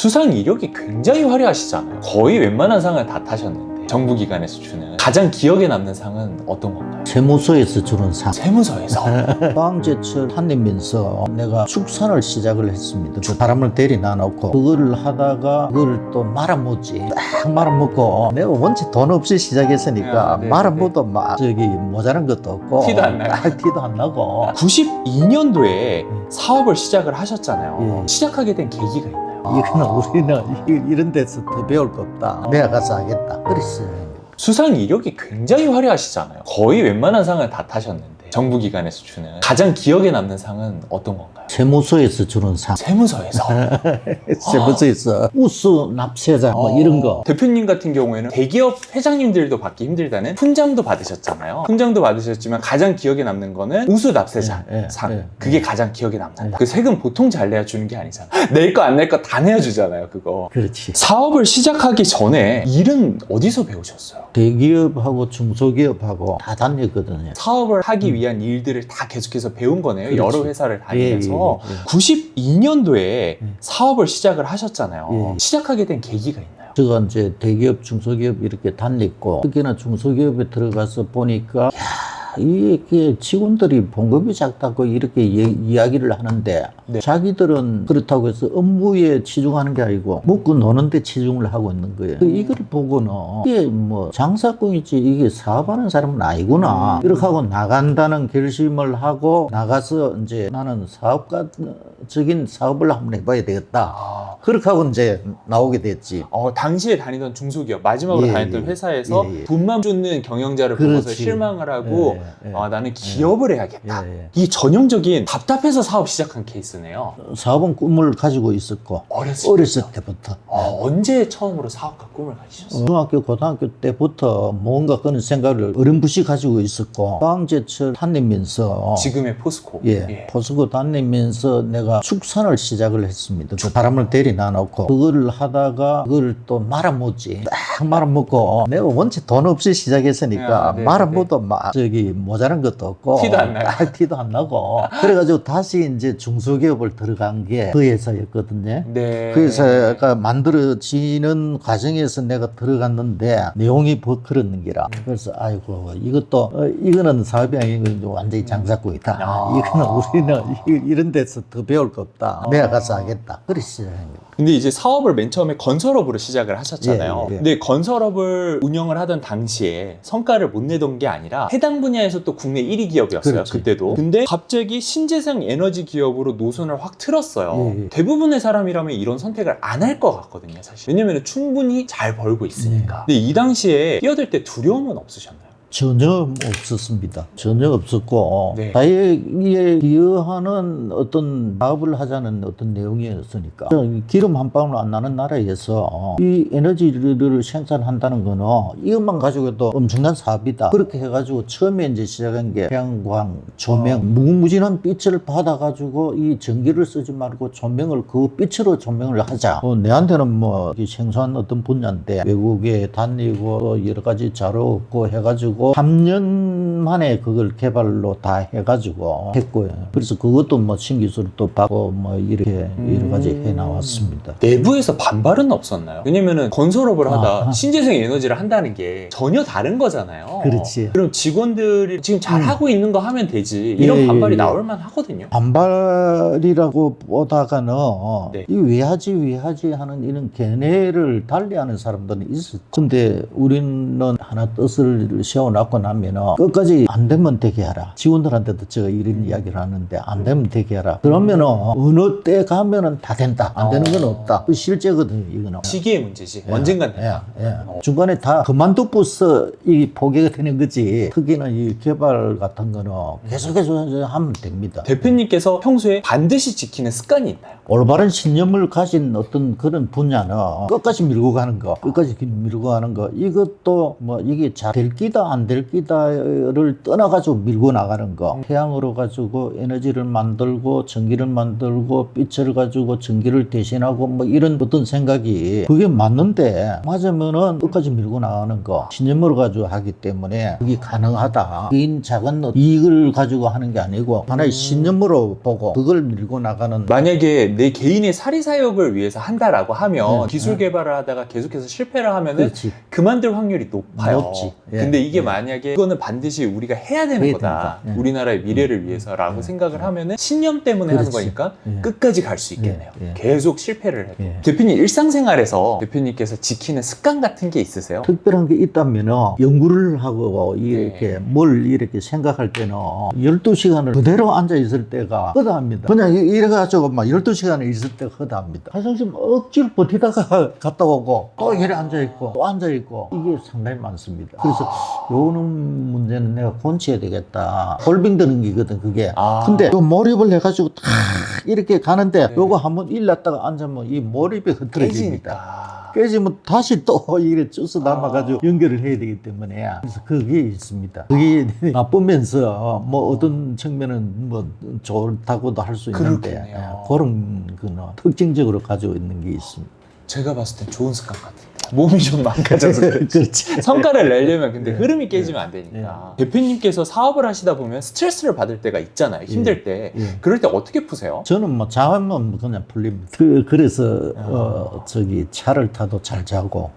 수상 이력이 굉장히 화려하시잖아요. 거의 웬만한 상을 다 타셨는데 정부기관에서 주는 가장 기억에 남는 상은 어떤 건가요? 세무서에서 주는 상. 세무서에서. 방제철 한림면서 내가 축산을 시작을 했습니다. 그 사람을 데리나 놓고 그거를 하다가 그걸 또 말아먹지. 딱 말아먹고 내가 원체 돈 없이 시작했으니까 네, 말아먹어도 막 저기 모자란 것도 없고 티도 안 나고. 티도 안 나고 92년도에 사업을 시작을 하셨잖아요. 예. 시작하게 된 계기가 있나요? 이거는 우리는 이런 데서 더 배울 거 없다. 내가 가서 하겠다. 그랬어요. 수상 이력이 굉장히 화려하시잖아요. 거의 웬만한 상을 다 타셨는데 정부기관에서 주는 가장 기억에 남는 상은 어떤 건가요? 세무서에서 주는 상. 세무서에서. 세무서에서 우수 납세자 뭐 이런 거. 대표님 같은 경우에는 대기업 회장님들도 받기 힘들다는 훈장도 받으셨잖아요. 훈장도 받으셨지만 가장 기억에 남는 거는 우수 납세자 예, 예, 상. 예, 그게 예. 가장 기억에 남는다. 예. 그 세금 보통 잘 내야 주는 게 아니잖아요. 낼 거 안 낼 거 다 내야주잖아요, 그거. 그렇지. 사업을 시작하기 전에 일은 어디서 배우셨어요? 대기업하고 중소기업하고 다 다녔거든요. 사업을 하기 위한 일들을 다 계속해서 배운 거네요. 그렇지. 여러 회사를 다니면서. 예, 예, 예. 92년도에 사업을 시작을 하셨잖아요. 예. 시작하게 된 계기가 있나요? 제가 이제 대기업, 중소기업 이렇게 다녔고 특히나 중소기업에 들어가서 보니까 이게 직원들이 봉급이 작다고 이렇게 이야기를 하는데 네. 자기들은 그렇다고 해서 업무에 치중하는 게 아니고 먹고 노는 데 치중을 하고 있는 거예요. 이걸 보고는 이게 뭐 장사꾼이지 이게 사업하는 사람은 아니구나 이렇게 하고 나간다는 결심을 하고 나가서 이제 나는 사업가적인 사업을 한번 해봐야 되겠다. 그렇게 하고 이제 나오게 됐지. 당시에 다니던 중소기업, 마지막으로 예, 다녔던 예. 회사에서 예, 예. 돈만 쫓는 경영자를 보고서 그렇지. 실망을 하고 예, 예. 나는 기업을 해야겠다. 예, 예. 이게 전형적인 답답해서 사업 시작한 케이스네요. 사업은 꿈을 가지고 있었고 어렸을 때부터 언제 처음으로 사업가 꿈을 가지셨어요? 중학교, 고등학교 때부터 뭔가 그런 생각을 어렴풋이 가지고 있었고 방제철 다니면서 지금의 포스코. 포스코 다니면서 내가 축산을 시작을 했습니다. 그 사람을 데리나 놓고 그거를 하다가 그걸 또 말아먹지. 딱 말아먹고 내가 원체 돈 없이 시작했으니까 말아먹어도 막 저기 모자란 것도 없고 티도 안 나고. 티도 안 나고 그래가지고 다시 이제 중소기업을 들어간 게 그 회사였거든요. 네. 그 회사가 만들어지는 과정에서 내가 들어갔는데 내용이 그런 기라. 그래서 아이고 이것도 이거는 사업이 아니고 완전히 장사꾼이다. 이거는 우리는 이런 데서 더 배울 거 없다. 내가 가서 하겠다. 그랬어요. 근데 이제 사업을 맨 처음에 건설업으로 시작을 하셨잖아요. 예. 근데 건설업을 운영을 하던 당시에 성과를 못 내던 게 아니라 해당 분야에서 또 국내 1위 기업이었어요. 그렇지. 그때도. 근데 갑자기 신재생 에너지 기업으로 노선을 확 틀었어요. 예. 대부분의 사람이라면 이런 선택을 안 할 것 같거든요, 사실. 왜냐면 충분히 잘 벌고 있으니까. 근데 이 당시에 뛰어들 때 두려움은 없으셨나요? 전혀 없었습니다. 전혀 없었고 네. 사회에 기여하는 어떤 사업을 하자는 어떤 내용이었으니까 기름 한 방울 안 나는 나라에서 이 에너지를 생산한다는 거는 이것만 가지고도 엄청난 사업이다. 그렇게 해가지고 처음에 이제 시작한 게 태양광, 조명, 무궁무진한 빛을 받아가지고 이 전기를 쓰지 말고 조명을 그 빛으로 조명을 하자. 내한테는 뭐 생소한 어떤 분야인데 외국에 다니고 또 여러 가지 자료 얻고 해가지고 3년 만에 그걸 개발로 다 해가지고 했고요. 그래서 그것도 뭐 신기술도 받고 뭐 이렇게 여러 가지 해 나왔습니다. 내부에서 반발은 없었나요? 왜냐면은 건설업을 하다 신재생 에너지를 한다는 게 전혀 다른 거잖아요. 그렇지. 그럼 직원들이 지금 잘하고 있는 거 하면 되지. 이런 예, 반발이 예. 나올 만 하거든요. 반발이라고 보다가는 네. 이 왜 하지 하는 이런 견해를 달리하는 사람들은 있었죠. 근데 우리는 하나 뜻을 세워놓고 나면은 끝까지 안 되면 되게 하라. 직원들한테도 제가 이런 이야기를 하는데 안 되면 되게 하라. 그러면은 어느 때 가면은 다 된다. 안 되는 건 없다. 그 실제거든요, 이거는. 시기의 문제지. 언젠간 된다. 중간에 다 그만두고서 이 포기가 되는 거지. 특히나 이 개발 같은 거는 계속해서 하면 됩니다. 대표님께서 평소에 반드시 지키는 습관이 있나요? 올바른 신념을 가진 어떤 그런 분야는 끝까지 밀고 가는 거, 끝까지 밀고 가는 거, 이것도 뭐 이게 잘 될 기다 안 될 기다를 떠나가지고 밀고 나가는 거. 태양으로 가지고 에너지를 만들고 전기를 만들고 빛을 가지고 전기를 대신하고 뭐 이런 어떤 생각이 그게 맞는데 맞으면은 끝까지 밀고 나가는 거. 신념으로 가지고 하기 때문에 그게 가능하다. 개인 작은 이익을 가지고 하는 게 아니고 하나의 신념으로 보고 그걸 밀고 나가는. 만약에 내 개인의 사리사욕을 위해서 한다라고 하면 네. 기술 개발을 하다가 계속해서 실패를 하면은 그렇지. 그만둘 확률이 높아요. 높지. 예. 근데 이게 예. 만약에 이거는 반드시 우리가 해야 되는 해야 거다. 된다. 예. 우리나라의 미래를 위해서라고 생각을 하면은 신념 때문에 하는 그렇지. 거니까 예. 끝까지 갈 수 있겠네요. 예. 예. 계속 실패를 해도. 예. 대표님 일상생활에서 대표님께서 지키는 습관 같은 게 있으세요? 특별한 게 있다면 연구를 하고 이렇게 네. 뭘 이렇게 생각할 때는 12시간을 그대로 앉아 있을 때가 허다합니다. 그냥 이래가지고 막 12시간을 있을 때가 허다합니다. 화장실 억지로 버티다가 갔다 오고 또 이래 앉아 있고 또 앉아 있고 이게 상당히 많습니다. 그래서 요는 문제는 내가 고쳐야 되겠다. 홀빙 드는 기거든 그게. 근데 요 몰입을 해가지고 탁 이렇게 가는데 네. 요거 한번 일났다가 앉으면 이 몰입이 흐트러집니다. 깨지니까. 깨지면 다시 또 이래 쭈서 남아가지고 연결을 해야 되기 때문에 그래서 그게 있습니다. 그게 나쁘면서 뭐 어떤 측면은 뭐 좋다고도 할 수 있는데 그렇겠네요. 그런 거는 특징적으로 가지고 있는 게 있습니다. 제가 봤을 땐 좋은 습관 같은데 몸이 좀 망가져서 그렇지. 그렇지. 성과를 내려면 근데 네. 흐름이 깨지면 안 되니까. 대표님께서 사업을 하시다 보면 스트레스를 받을 때가 있잖아요. 힘들 때. 예. 그럴 때 어떻게 푸세요? 저는 뭐 자면 그냥 풀립니다. 그래서 저기 차를 타도 잘 자고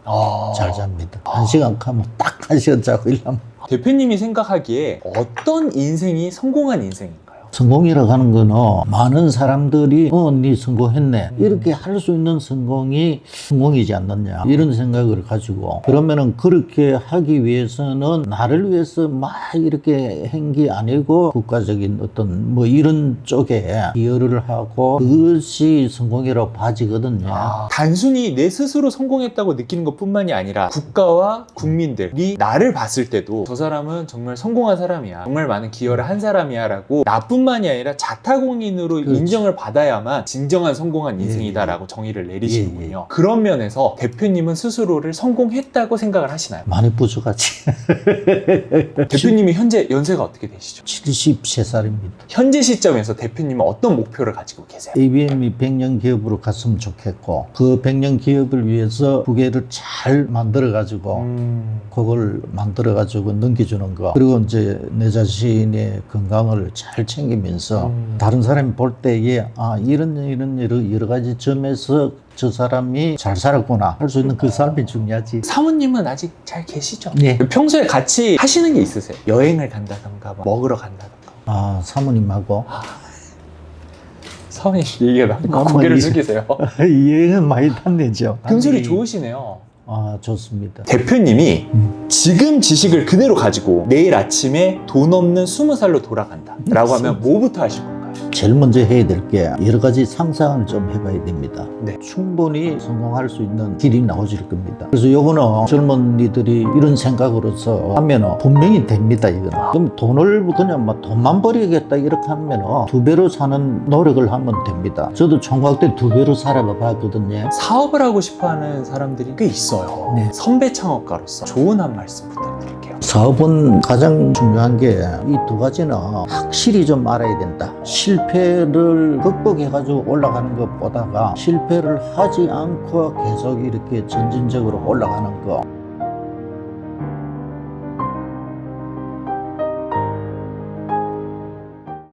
잘 잡니다. 1시간 가면 딱 1시간 자고 일하면. 대표님이 생각하기에 어떤 인생이 성공한 인생인가요? 성공이라고 하는 거는 많은 사람들이 네 성공했네 이렇게 할 수 있는 성공이 성공이지 않느냐 이런 생각을 가지고 그러면은 그렇게 하기 위해서는 나를 위해서 막 이렇게 한 게 아니고 국가적인 어떤 뭐 이런 쪽에 기여를 하고 그것이 성공이라고 봐지거든요. 단순히 내 스스로 성공했다고 느끼는 것 뿐만이 아니라 국가와 국민들이 나를 봤을 때도 저 사람은 정말 성공한 사람이야, 정말 많은 기여를 한 사람이야 라고 나뿐만이 아니라 자타공인으로 그렇지. 인정을 받아야만 진정한 성공한 인생이다 라고 정의를 내리시는군요. 그런 면에서 대표님은 스스로를 성공했다고 생각을 하시나요? 많이 부족하지. 대표님이 현재 연세가 어떻게 되시죠? 73살입니다. 현재 시점에서 대표님은 어떤 목표를 가지고 계세요? ABM이 100년 기업으로 갔으면 좋겠고 그 100년 기업을 위해서 부계를 잘 만들어 가지고 그걸 만들어 가지고 넘겨주는 거 그리고 이제 내 자신의 건강을 잘 챙기면서 다른 사람이 볼 때에 이런 여러 가지 점에서 저 사람이 잘 살았구나 할 수 있는 그 삶이 중요하지. 사모님은 아직 잘 계시죠? 네. 평소에 같이 하시는 게 있으세요? 여행을 간다던가 뭐 먹으러 간다던가. 사모님하고 사모님 얘기가 나니까 어머, 고개를 이- 숙이세요. 여행은 많이 다니죠. 금술이 아니, 좋으시네요. 좋습니다. 대표님이 지금 지식을 그대로 가지고 내일 아침에 돈 없는 20살로 돌아간다 라고 하면 뭐부터 하실 건가요? 제일 먼저 해야 될 게 여러 가지 상상을 좀 해봐야 됩니다. 네. 충분히 성공할 수 있는 길이 나오질 겁니다. 그래서 요거는 젊은이들이 이런 생각으로서 하면 분명히 됩니다. 이거는. 그럼 돈을 그냥 막 돈만 벌이겠다 이렇게 하면 2배로 사는 노력을 하면 됩니다. 저도 총각 때 2배로 살아봤거든요. 사업을 하고 싶어하는 사람들이 꽤 있어요. 네. 선배 창업가로서 조언 한 말씀 부탁드릴게요. 사업은 가장 중요한 게 이 2가지는 확실히 좀 알아야 된다. 실패를 극복해가지고 올라가는 것보다가 실패를 하지 않고 계속 이렇게 점진적으로 올라가는 거.